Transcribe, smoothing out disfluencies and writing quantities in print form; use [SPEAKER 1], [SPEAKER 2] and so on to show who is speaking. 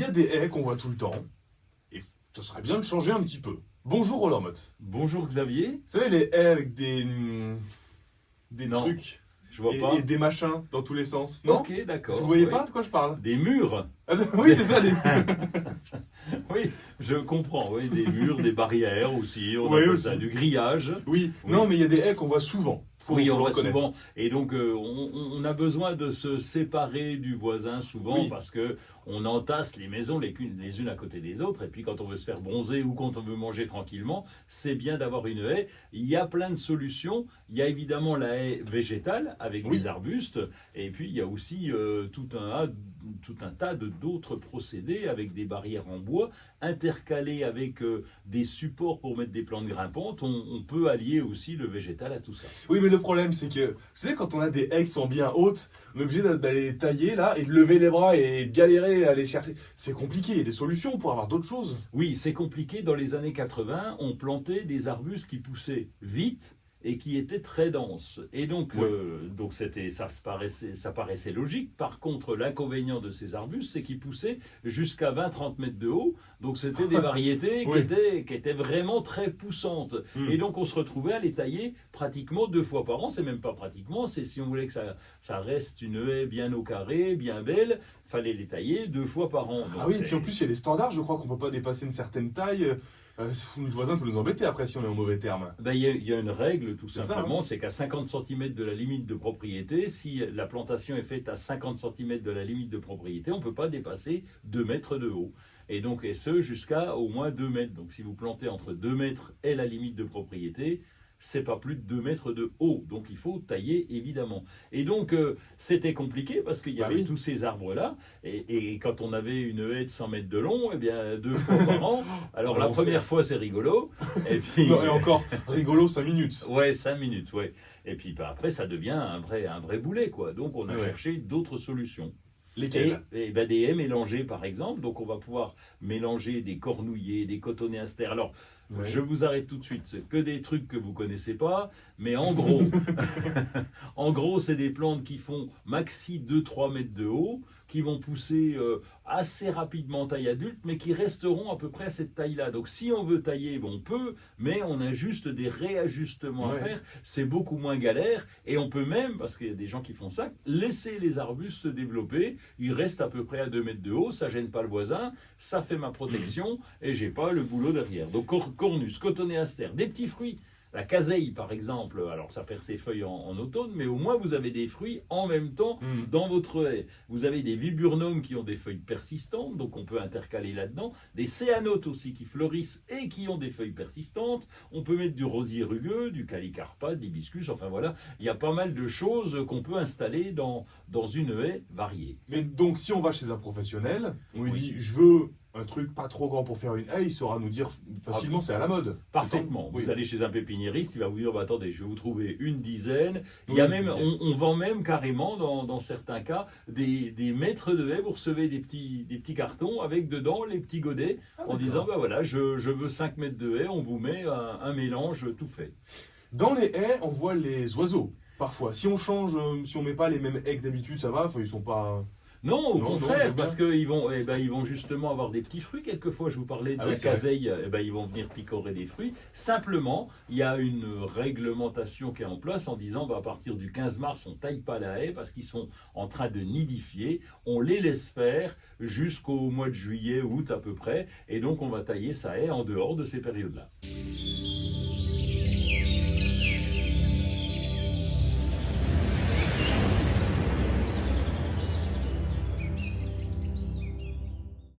[SPEAKER 1] y a des haies qu'on voit tout le temps, et ce serait bien de changer un petit peu. Bonjour Roland Motte.
[SPEAKER 2] Bonjour Xavier.
[SPEAKER 1] Vous savez, les haies avec des
[SPEAKER 2] Non,
[SPEAKER 1] trucs
[SPEAKER 2] je vois pas.
[SPEAKER 1] et des machins dans tous les sens, non?
[SPEAKER 2] Ok, d'accord.
[SPEAKER 1] Vous voyez
[SPEAKER 2] oui.
[SPEAKER 1] pas de quoi je parle?
[SPEAKER 2] Des murs.
[SPEAKER 1] Ah, oui, c'est ça, les...
[SPEAKER 2] Oui, je comprends. Oui, des murs, des barrières aussi. On
[SPEAKER 1] Oui,
[SPEAKER 2] appelle
[SPEAKER 1] aussi.
[SPEAKER 2] ça du grillage.
[SPEAKER 1] Oui,
[SPEAKER 2] Oui.
[SPEAKER 1] non, mais il y a des haies qu'on voit souvent.
[SPEAKER 2] Oui,
[SPEAKER 1] Faut
[SPEAKER 2] on
[SPEAKER 1] le
[SPEAKER 2] voit
[SPEAKER 1] reconnaître.
[SPEAKER 2] souvent. Et donc, on a besoin de se séparer du voisin souvent
[SPEAKER 1] Oui.
[SPEAKER 2] parce que on entasse les maisons les unes à côté des autres. Et puis, quand on veut se faire bronzer ou quand on veut manger tranquillement, c'est bien d'avoir une haie. Il y a plein de solutions. Il y a évidemment la haie végétale avec
[SPEAKER 1] Oui.
[SPEAKER 2] des arbustes. Et puis, il y a aussi tout un tas d'autres procédés avec des barrières en bois intercalées avec des supports pour mettre des plantes grimpantes. On peut allier aussi le végétal à tout ça.
[SPEAKER 1] Oui, mais le problème, c'est que, vous savez, quand on a des haies qui sont bien hautes, on est obligé d'aller tailler là et de lever les bras et de galérer à aller chercher. C'est compliqué, il y a des solutions pour avoir d'autres choses.
[SPEAKER 2] Oui, c'est compliqué. Dans les années 80, on plantait des arbustes qui poussaient vite et qui étaient très denses. Et donc,
[SPEAKER 1] Oui.
[SPEAKER 2] ça paraissait logique. Par contre, l'inconvénient de ces arbustes, c'est qu'ils poussaient jusqu'à 20-30 mètres de haut. Donc, c'était des variétés
[SPEAKER 1] Oui.
[SPEAKER 2] qui étaient vraiment très poussantes.
[SPEAKER 1] Mm.
[SPEAKER 2] Et donc, on se retrouvait à les tailler pratiquement 2 fois par an. C'est même pas pratiquement, c'est si on voulait que ça reste une haie bien au carré, bien belle, fallait les tailler 2 fois par an. Donc,
[SPEAKER 1] Ah oui, et
[SPEAKER 2] c'est-
[SPEAKER 1] puis en plus, il y a des standards, je crois qu'on peut pas dépasser une certaine taille. Notre voisin peut nous embêter après si on est en mauvais terme.
[SPEAKER 2] Ben, il y a une règle tout
[SPEAKER 1] C'est ça,
[SPEAKER 2] simplement, c'est qu'à 50 cm de la limite de propriété, si la plantation est faite à 50 cm de la limite de propriété, on ne peut pas dépasser 2 mètres de haut. Et donc, et ce, jusqu'à au moins 2 mètres. Donc, si vous plantez entre 2 mètres et la limite de propriété, c'est pas plus de 2 mètres de haut. Donc, il faut tailler, évidemment. Et donc, c'était compliqué parce qu'il y
[SPEAKER 1] Bah
[SPEAKER 2] avait
[SPEAKER 1] oui.
[SPEAKER 2] tous ces arbres-là. Et quand on avait une haie de 100 mètres de long, eh bien, 2 fois par an. Alors, la
[SPEAKER 1] L'enfer.
[SPEAKER 2] première fois, c'est rigolo. Et puis,
[SPEAKER 1] Non, et encore, rigolo, 5 minutes.
[SPEAKER 2] ouais, 5 minutes, ouais. Et puis bah, après, ça devient un vrai boulet, quoi. Donc, on a
[SPEAKER 1] Ouais.
[SPEAKER 2] cherché d'autres solutions.
[SPEAKER 1] Lesquels?
[SPEAKER 2] Ben, des haies mélangées, par exemple. Donc, on va pouvoir mélanger des cornouillers, des cotonéastères. Alors,
[SPEAKER 1] Ouais.
[SPEAKER 2] je vous arrête tout de suite. C'est que des trucs que vous connaissez pas. Mais en gros, en gros, c'est des plantes qui font maxi 2-3 mètres de haut, qui vont pousser assez rapidement taille adulte, mais qui resteront à peu près à cette taille-là. Donc, si on veut tailler, bon, on peut, mais on a juste des réajustements à
[SPEAKER 1] Ouais.
[SPEAKER 2] faire. C'est beaucoup moins galère. Et on peut même, parce qu'il y a des gens qui font ça, laisser les arbustes se développer. Ils restent à peu près à 2 mètres de haut. Ça gêne pas le voisin. Ça fait ma protection. Et j'ai pas le boulot derrière. Donc, cornus, cotonéastères, des petits fruits. La caseille, par exemple, alors ça perd ses feuilles en automne, mais au moins vous avez des fruits en même temps
[SPEAKER 1] Mm.
[SPEAKER 2] dans votre haie. Vous avez des viburnums qui ont des feuilles persistantes, donc on peut intercaler là-dedans. Des céanotes aussi qui fleurissent et qui ont des feuilles persistantes. On peut mettre du rosier rugueux, du calicarpa, de l'hibiscus, enfin voilà. Il y a pas mal de choses qu'on peut installer dans une haie variée.
[SPEAKER 1] Mais donc, si on va chez un professionnel, on lui
[SPEAKER 2] Oui.
[SPEAKER 1] dit je veux un truc pas trop grand pour faire une haie, il saura nous dire facilement c'est à la mode.
[SPEAKER 2] Parfaitement.
[SPEAKER 1] Oui.
[SPEAKER 2] Vous allez chez un pépiniériste, il va vous dire bah, attendez, je vais vous trouver une dizaine. Il
[SPEAKER 1] Oui,
[SPEAKER 2] y a même,
[SPEAKER 1] ok.
[SPEAKER 2] on vend même carrément dans certains cas des mètres de haies. Vous recevez des petits cartons avec dedans les petits godets en
[SPEAKER 1] d'accord.
[SPEAKER 2] disant bah voilà, je veux 5 mètres de haies. On vous met un mélange tout fait.
[SPEAKER 1] Dans les haies, on voit les oiseaux. Parfois, si on change, si on met pas les mêmes haies que d'habitude, ça va. Enfin, ils sont pas.
[SPEAKER 2] Non, au
[SPEAKER 1] Non,
[SPEAKER 2] contraire,
[SPEAKER 1] non,
[SPEAKER 2] parce qu'ils vont, ils vont justement avoir des petits fruits. Quelquefois, je vous parlais de
[SPEAKER 1] Ah
[SPEAKER 2] la
[SPEAKER 1] oui, c'est vrai.
[SPEAKER 2] caseille, ils vont venir picorer des fruits. Simplement, il y a une réglementation qui est en place en disant à partir du 15 mars, on ne taille pas la haie parce qu'ils sont en train de nidifier. On les laisse faire jusqu'au mois de juillet, août à peu près. Et donc, on va tailler sa haie en dehors de ces périodes-là.